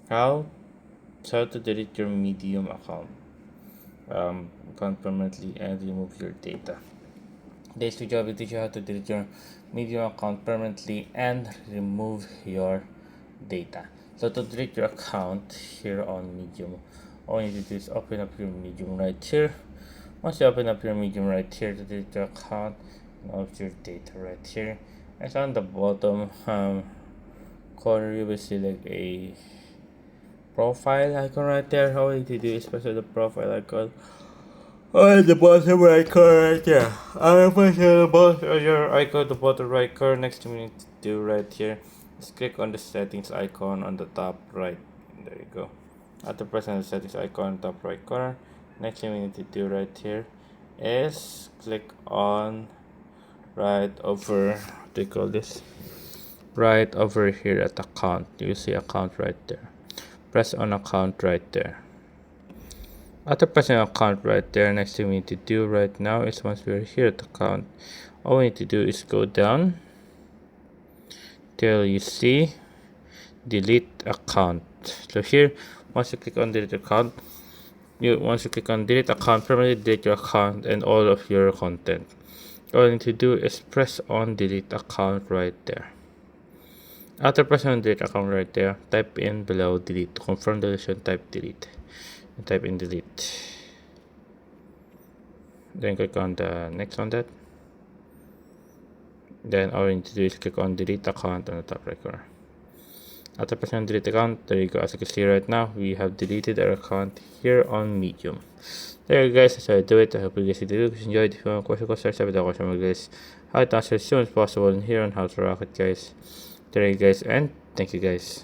How to delete your Medium account, account permanently and remove your data. Today's video will teach you how to delete your Medium account permanently and remove your data. So to delete your account here on Medium, all you need to do is open up your Medium right here. Once you open up your Medium right here to delete your account and all of your data right here, and on the bottom corner you will see like a profile icon right there. All you need to do is press the profile icon on the bottom right corner right there. I'm press the bottom your icon, the bottom right corner. Next thing we need to do right here is click on the settings icon on the top right. There you go. After pressing the settings icon on the top right corner, next thing we need to do right here is click on right over, what do you call this? Right over here at account. You see account right there. Press on account right there. After pressing account right there, next thing we need to do right now is once we're here at account, all we need to do is go down till you see delete account. So here, once you click on delete account, once you click on delete account, permanently delete your account and all of your content. All you need to do is press on delete account right there. After pressing on delete account right there, type in below delete. To confirm deletion, type delete. And type in delete. Then click on the next on that. Then all you need to do is click on delete account on the top right corner. After pressing on delete account, there you go. As you can see right now, we have deleted our account here on Medium. There you guys, that's how I do it. I hope you guys did it. If you enjoyed, if you want a question, go search up the question, guys. How to answer as soon as possible and here on how to rock it, guys. There you guys, and thank you guys.